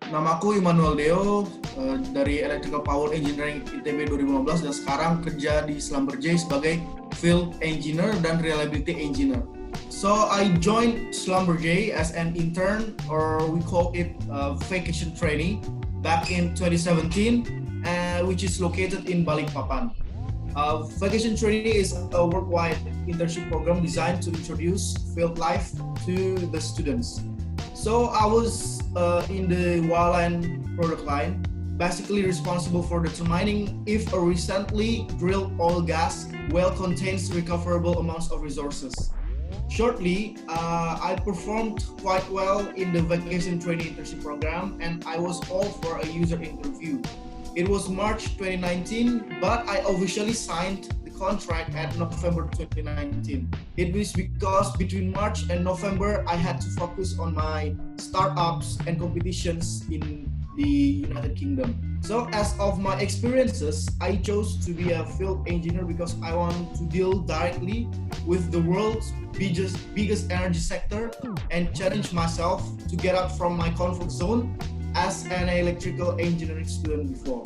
Namaku Immanuel Deo dari Electrical Power Engineering ITB 2015 dan sekarang kerja di Schlumberger sebagai Field Engineer dan Reliability Engineer. So I joined Schlumberger as an intern, or we call it vacation trainee, back in 2017, which is located in Balikpapan. Vacation trainee is a worldwide internship program designed to introduce field life to the students. So I was in the wireline product line, basically responsible for determining if a recently drilled oil gas well contains recoverable amounts of resources. Shortly, I performed quite well in the vacation training internship program, and I was called for a user interview. It was March 2019, but I officially signed the contract at November 2019. It was because between March and November, I had to focus on my startups and competitions in the United Kingdom. So as of my experiences, I chose to be a field engineer because I want to deal directly with the world's biggest energy sector and challenge myself to get out from my comfort zone as an electrical engineering student before.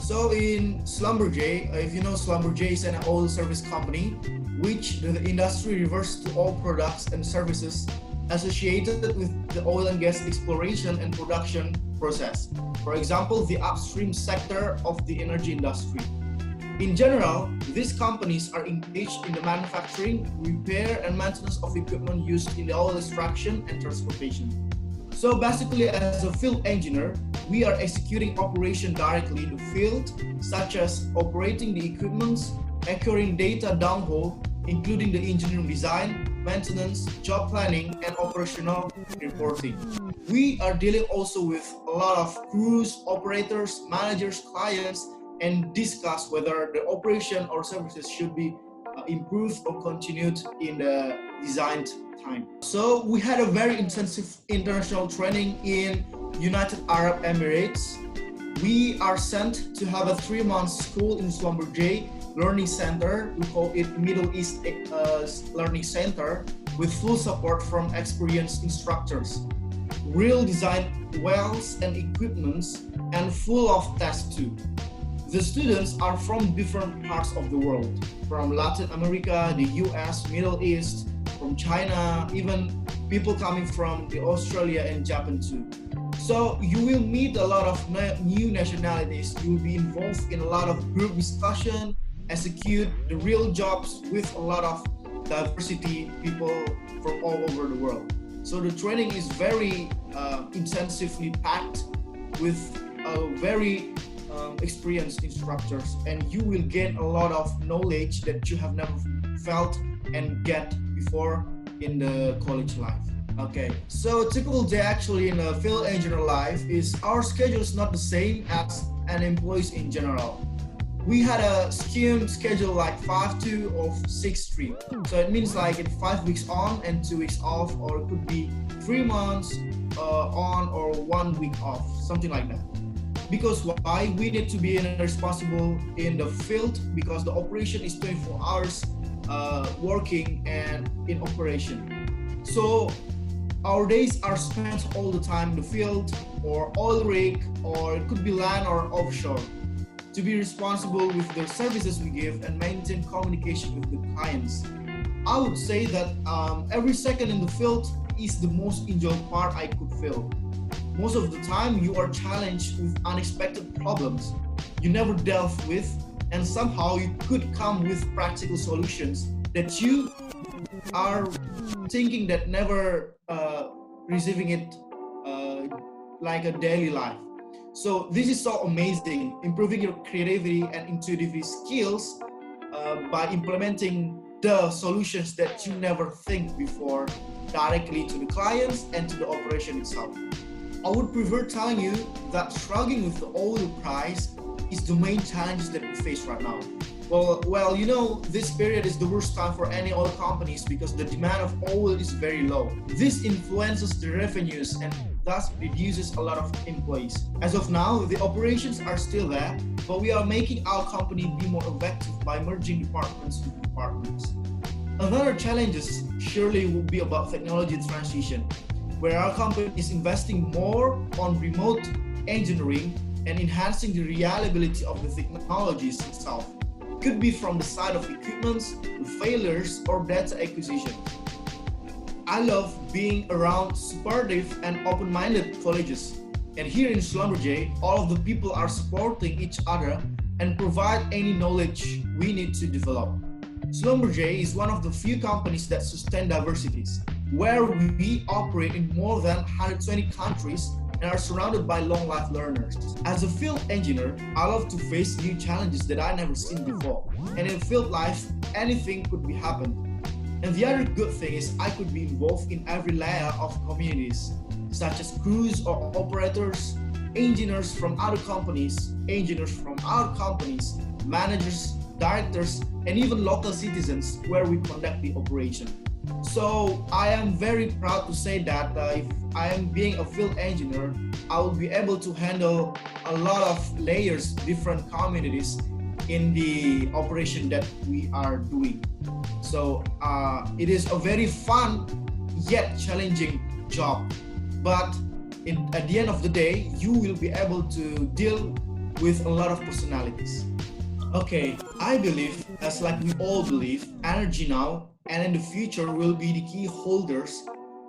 So in Schlumberger, if you know, Schlumberger is an oil service company which the industry refers to all products and services associated with the oil and gas exploration and production process. For example, the upstream sector of the energy industry. In general, these companies are engaged in the manufacturing, repair, and maintenance of equipment used in the oil extraction and transportation. So basically, as a field engineer, we are executing operation directly in the field, such as operating the equipments, acquiring data downhole, including the engineering design, maintenance, job planning, and operational reporting. We are dealing also with a lot of crews, operators, managers, clients, and discuss whether the operation or services should be improved or continued in the designed time. So we had a very intensive international training in United Arab Emirates. We are sent to have a 3-month school in Schlumberger Learning Center. We call it Middle East Learning Center, with full support from experienced instructors, real design wells and equipments, and full of tests too. The students are from different parts of the world, from Latin America, the US, Middle East, from China, even people coming from the Australia and Japan too. So you will meet a lot of new nationalities. You will be involved in a lot of group discussion, execute the real jobs with a lot of diversity people from all over the world. So the training is very intensively packed with very experienced instructors, and you will gain a lot of knowledge that you have never felt and get before in the college life. Okay, so typical day actually in a field engineer life is our schedule is not the same as an employees in general. We had a schedule like 5-2 or 6-3. So it means like 5 weeks on and 2 weeks off, or it could be 3 months on or 1 week off, something like that. Because why? We need to be responsible in the field because the operation is 24 hours working and in operation. So our days are spent all the time in the field or oil rig, or it could be land or offshore, to be responsible with the services we give and maintain communication with the clients. I would say that every second in the field is the most enjoyable part I could feel. Most of the time you are challenged with unexpected problems you never dealt with, and somehow you could come with practical solutions that you are thinking that never receiving it like a daily life. So this is so amazing, improving your creativity and intuitive skills by implementing the solutions that you never think before directly to the clients and to the operation itself. I would prefer telling you that struggling with the oil price is the main challenge that we face right now. Well, you know, this period is the worst time for any oil companies because the demand of oil is very low. This influences the revenues and thus reduces a lot of employees. As of now, the operations are still there, but we are making our company be more effective by merging departments with departments. Another challenge surely will be about technology transition. where our company is investing more on remote engineering and enhancing the reliability of the technologies itself. Could be from the side of equipments, failures, or data acquisition. I love being around supportive and open-minded colleagues. And here in Schlumberger, all of the people are supporting each other and provide any knowledge we need to develop. Schlumberger is one of the few companies that sustain diversities, where we operate in more than 120 countries and are surrounded by long-life learners. As a field engineer, I love to face new challenges that I never seen before. And in field life, anything could be happened. And the other good thing is I could be involved in every layer of communities, such as crews or operators, engineers from other companies, engineers from our companies, managers, directors, and even local citizens where we conduct the operation. So I am very proud to say that if I am being a field engineer, I will be able to handle a lot of layers, different communities in the operation that we are doing. So it is a very fun yet challenging job. But at the end of the day, you will be able to deal with a lot of personalities. Okay, I believe, as like we all believe, energy now and in the future will be the key holders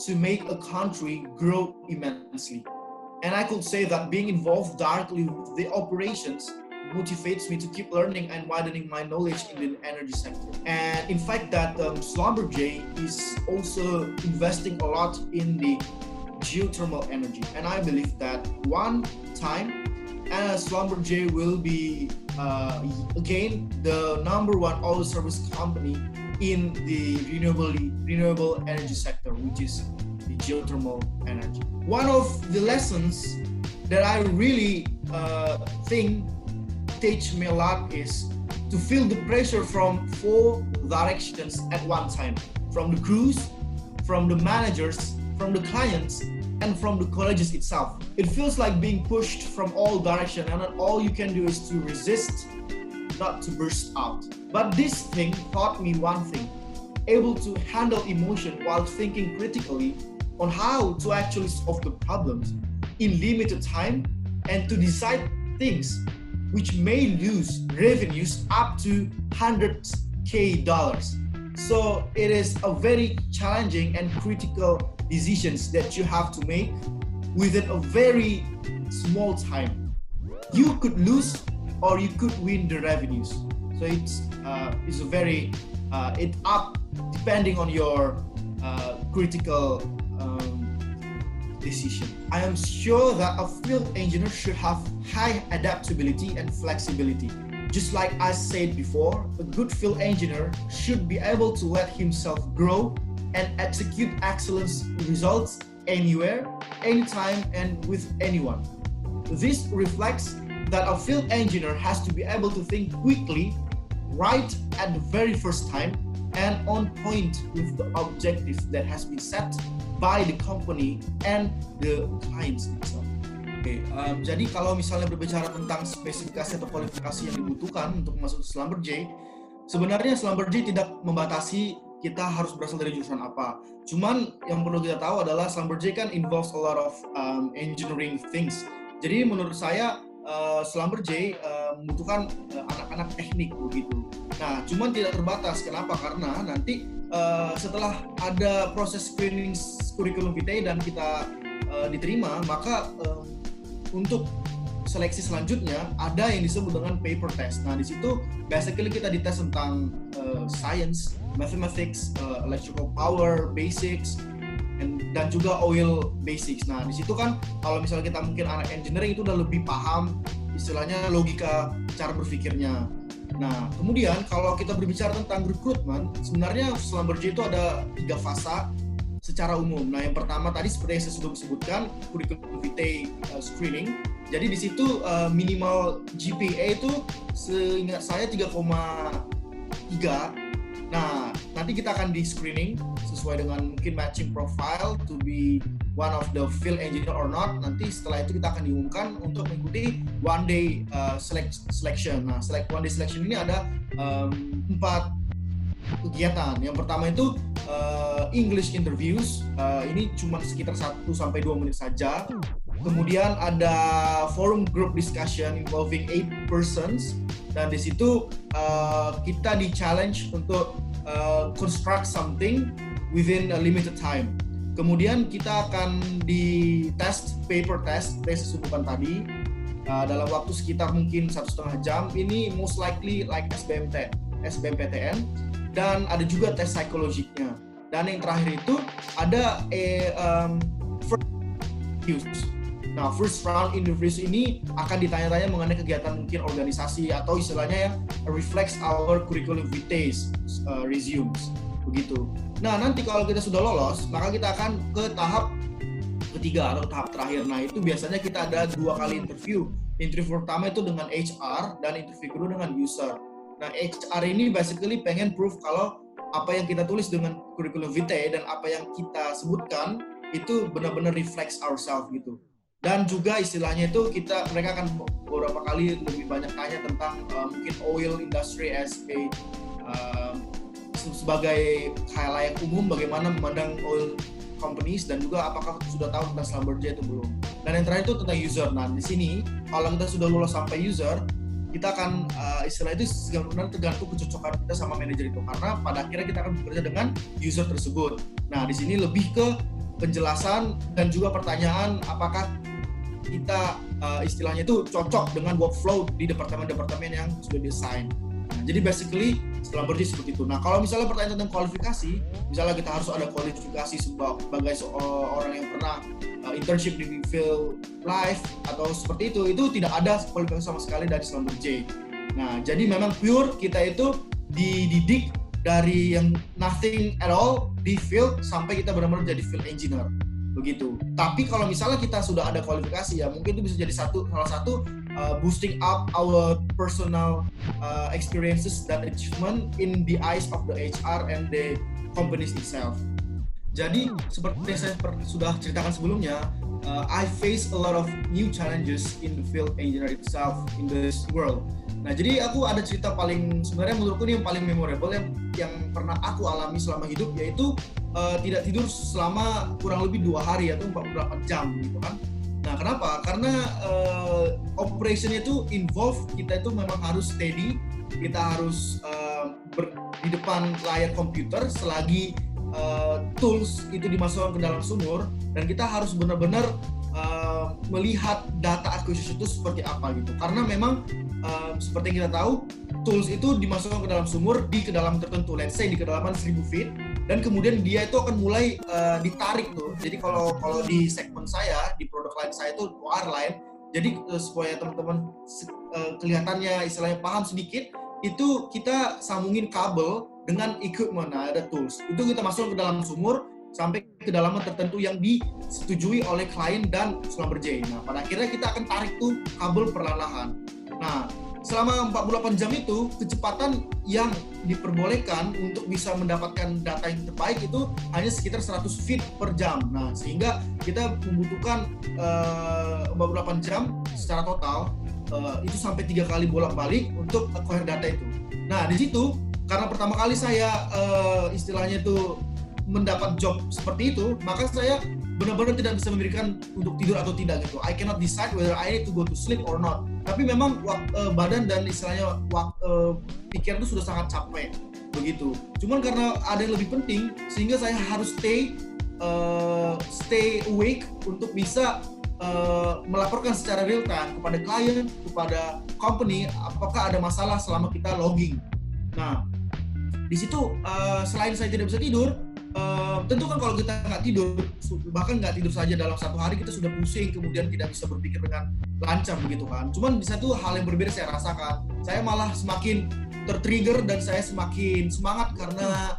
to make a country grow immensely. And I could say that being involved directly with the operations motivates me to keep learning and widening my knowledge in the energy sector. And in fact that Schlumberger is also investing a lot in the geothermal energy. And I believe that one time Schlumberger will be again the #1 oil service company in the renewable energy sector, which is the geothermal energy. One of the lessons that I really think teach me a lot is to feel the pressure from 4 directions at one time, from the crews, from the managers, from the clients, and from the colleges itself. It feels like being pushed from all directions, and all you can do is to resist, not to burst out. But this thing taught me one thing: able to handle emotion while thinking critically on how to actually solve the problems in limited time, and to decide things which may lose revenues up to $100,000. So it is a very challenging and critical decisions that you have to make within a very small time. You could lose or you could win the revenues. So it's a very it up depending on your critical decision. I am sure that a field engineer should have high adaptability and flexibility. Just like I said before, a good field engineer should be able to let himself grow and execute excellence results anywhere, anytime, and with anyone. This reflects that a field engineer has to be able to think quickly, right at the very first time, and on point with the objective that has been set by the company and the clients itself. Oke, jadi kalau misalnya berbicara tentang spesifikasi atau kualifikasi yang dibutuhkan untuk masuk Schlumberger, sebenarnya Schlumberger tidak membatasi kita harus berasal dari jurusan apa. Cuman yang perlu kita tahu adalah Schlumberger kan involves a lot of engineering things. Jadi menurut saya Schlumberger membutuhkan anak-anak teknik begitu. Nah, cuman tidak terbatas. Kenapa? Karena nanti setelah ada proses screening curriculum vitae dan kita diterima, maka untuk seleksi selanjutnya ada yang disebut dengan paper test. Nah, di situ basically kita dites tentang science, mathematics, electrical power basics, dan juga oil basics. Nah, di situ kan kalau misalnya kita mungkin anak engineering itu udah lebih paham istilahnya logika cara berpikirnya. Nah, kemudian kalau kita berbicara tentang rekrutmen, sebenarnya Schlumberger itu ada 3 fase secara umum. Nah, yang pertama tadi seperti yang saya sudah sebutkan, curriculum vitae screening. Jadi di situ minimal GPA itu seingat saya 3,3. Nah, nanti kita akan di screening sesuai dengan mungkin matching profile to be one of the field engineer or not. Nanti setelah itu kita akan diumumkan untuk mengikuti one day selection. Nah, one day selection ini ada 4 kegiatan. Yang pertama itu English interviews, ini cuma sekitar 1-2 menit saja. Kemudian ada forum group discussion involving 8 persons, dan di situ kita di challenge untuk construct something within a limited time. Kemudian kita akan di paper test sesungguhnya tadi dalam waktu sekitar mungkin 1,5 jam. Ini most likely like SBMPTN, dan ada juga tes psikologiknya. Dan yang terakhir itu ada first interviews. Nah, first round interviews ini akan ditanya-tanya mengenai kegiatan mungkin organisasi atau istilahnya yang reflects our curriculum vitae resumes begitu. Nah, nanti kalau kita sudah lolos, maka kita akan ke tahap ketiga atau tahap terakhir. Nah, itu biasanya kita ada 2 kali interview. Interview pertama itu dengan HR dan interview kedua dengan user. Nah, HR ini basically pengen proof kalau apa yang kita tulis dengan curriculum vitae dan apa yang kita sebutkan itu benar-benar reflects ourselves gitu. Dan juga istilahnya itu mereka akan beberapa kali lebih banyak tanya tentang mungkin oil industry as sebagai khalayak umum, bagaimana memandang oil companies, dan juga apakah sudah tahu tentang Schlumberger itu belum. Dan yang terakhir itu tentang user. Nah, di sini kalau kita sudah lolos sampai user, kita akan istilah itu sebenarnya tergantung kecocokan kita sama manajer itu, karena pada akhirnya kita akan bekerja dengan user tersebut. Nah, di sini lebih ke penjelasan dan juga pertanyaan apakah kita istilahnya itu cocok dengan workflow di departemen-departemen yang sudah desain. Nah, jadi basically Schlumberger seperti itu. Nah, kalau misalnya pertanyaan tentang kualifikasi, misalnya kita harus ada kualifikasi sebagai orang yang pernah internship di field life atau seperti itu tidak ada kualifikasi sama sekali dari Schlumberger. Nah, jadi memang pure kita itu dididik dari yang nothing at all di field sampai kita benar-benar jadi field engineer begitu. Tapi kalau misalnya kita sudah ada kualifikasi, ya mungkin itu bisa jadi salah satu boosting up our personal experiences dan achievement in the eyes of the HR and the companies itself. Jadi seperti yang saya sudah ceritakan sebelumnya, I face a lot of new challenges in the field engineer itself in this world. Nah, jadi aku ada cerita sebenarnya menurutku ini yang paling memorable yang pernah aku alami selama hidup, yaitu tidak tidur selama kurang lebih 2 hari atau 48 jam gitu kan. Nah, kenapa? Karena operation itu involve kita itu memang harus steady, kita harus di depan layar komputer selagi tools itu dimasukkan ke dalam sumur, dan kita harus benar-benar melihat data acquisition itu seperti apa gitu. Karena memang seperti yang kita tahu, tools itu dimasukkan ke dalam sumur di kedalaman tertentu, let's say di kedalaman 1000 feet, dan kemudian dia itu akan mulai ditarik tuh. Jadi kalau di segmen saya, di produk line saya itu OR line, jadi supaya teman-teman kelihatannya istilahnya paham sedikit, itu kita sambungin kabel dengan equipment. Nah, ada tools. Itu kita masuk ke dalam sumur sampai kedalaman tertentu yang disetujui oleh klien dan Schlumberger. Nah, pada akhirnya kita akan tarik tuh kabel perlahan-lahan. Nah, selama 48 jam itu, kecepatan yang diperbolehkan untuk bisa mendapatkan data yang terbaik itu hanya sekitar 100 feet per jam. Nah, sehingga kita membutuhkan 48 jam secara total, itu sampai 3 kali bolak-balik untuk acquire data itu. Nah, di situ, karena pertama kali saya istilahnya itu mendapat job seperti itu, maka saya benar-benar tidak bisa memberikan untuk tidur atau tidak gitu. I cannot decide whether I need to go to sleep or not. Tapi memang badan dan istilahnya pikiran itu sudah sangat capek begitu. Cuman karena ada yang lebih penting, sehingga saya harus stay awake untuk bisa melaporkan secara real time kepada klien, kepada company apakah ada masalah selama kita logging. Nah, di situ selain saya tidak bisa tidur, tentu kan kalau kita nggak tidur, bahkan nggak tidur saja dalam 1 hari kita sudah pusing, kemudian tidak bisa berpikir dengan lancar begitu kan. Cuman di satu hal yang berbeda saya rasakan, saya malah semakin tertrigger dan saya semakin semangat karena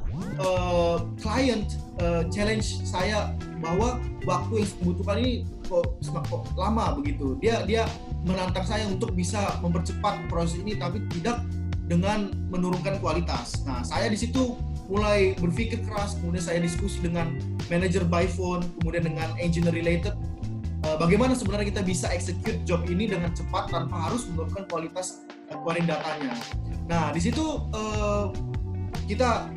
klien challenge saya bahwa waktu yang dibutuhkan ini kok lama begitu. Dia menantang saya untuk bisa mempercepat proses ini tapi tidak dengan menurunkan kualitas. Nah, saya di situ mulai berpikir keras, kemudian saya diskusi dengan manager by phone, kemudian dengan engineer related, bagaimana sebenarnya kita bisa execute job ini dengan cepat tanpa harus menurunkan kualitas acquiring datanya. Nah, di situ kita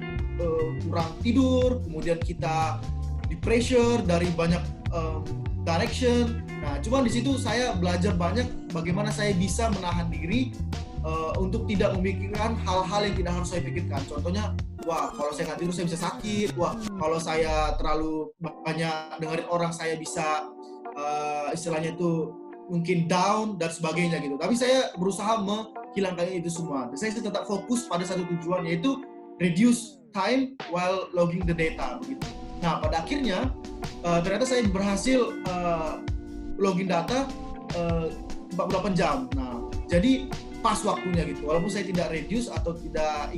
kurang tidur, kemudian kita di pressure dari banyak direction. Nah, cuman di situ saya belajar banyak bagaimana saya bisa menahan diri untuk tidak memikirkan hal-hal yang tidak harus saya pikirkan. Contohnya, wah kalau saya nggak tidur saya bisa sakit. Wah kalau saya terlalu banyak dengerin orang saya bisa istilahnya itu mungkin down dan sebagainya gitu. Tapi saya berusaha menghilangkan itu semua. Dan saya tetap fokus pada satu tujuan, yaitu reduce time while logging the data begitu. Nah pada akhirnya ternyata saya berhasil login data 48 jam. Nah jadi pas waktunya gitu, walaupun saya tidak reduce atau tidak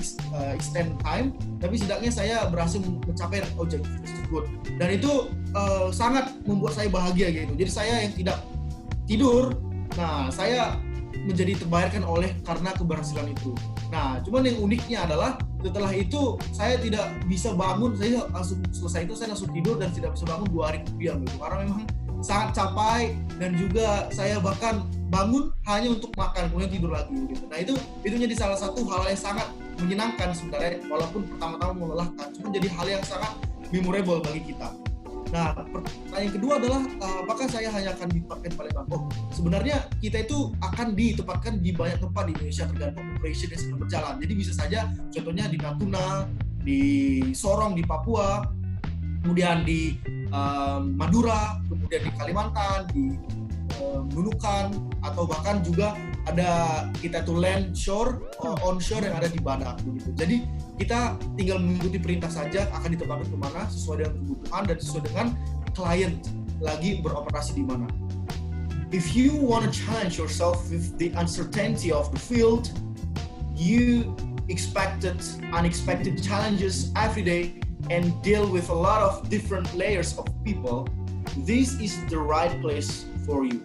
extend time, tapi setidaknya saya berhasil mencapai objektif tersebut, dan itu sangat membuat saya bahagia gitu. Jadi saya yang tidak tidur, nah saya menjadi terbayarkan karena keberhasilan itu. Nah cuman yang uniknya adalah setelah itu saya tidak bisa bangun, saya langsung selesai itu saya langsung tidur dan tidak bisa bangun 2 hari kemudian gitu, karena memang sangat capek, dan juga saya bahkan bangun hanya untuk makan kemudian tidur lagi gitu. Nah itu jadi salah satu hal yang sangat menyenangkan sebenarnya, walaupun pertama-tama melelahkan, cuma jadi hal yang sangat memorable bagi kita. Nah pertanyaan kedua adalah apakah saya hanya akan ditempatkan di Palembang? Oh sebenarnya kita itu akan ditempatkan di banyak tempat di Indonesia tergantung operation yang sedang berjalan. Jadi bisa saja contohnya di Natuna, di Sorong di Papua, kemudian di Madura, kemudian di Kalimantan, di Nunukan, atau bahkan juga ada kita tuh land shore, onshore yang ada di Badak begitu. Jadi kita tinggal mengikuti perintah saja akan ditempatkan kemana sesuai dengan kebutuhan dan sesuai dengan klien lagi beroperasi di mana. If you want to challenge yourself with the uncertainty of the field, you expected unexpected challenges every day and deal with a lot of different layers of people, this is the right place for you.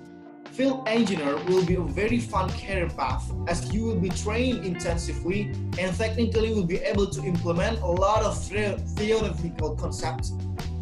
Field engineer will be a very fun career path, as you will be trained intensively and technically will be able to implement a lot of theoretical concepts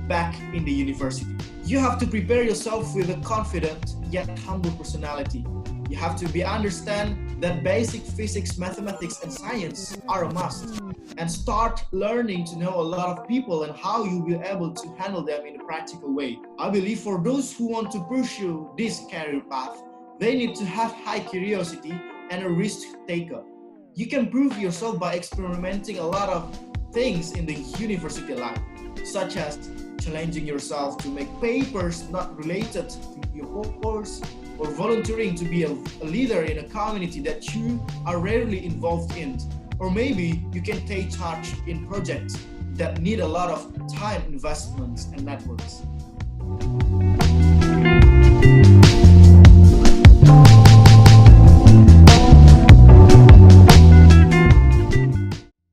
back in the university. You have to prepare yourself with a confident yet humble personality. You have to understand that basic physics, mathematics, and science are a must, and start learning to know a lot of people and how you'll be able to handle them in a practical way. I believe for those who want to pursue this career path, they need to have high curiosity and a risk taker. You can prove yourself by experimenting a lot of things in the university life, such as challenging yourself to make papers not related to your course, or volunteering to be a leader in a community that you are rarely involved in. Or maybe you can take charge in projects that need a lot of time investments and networks.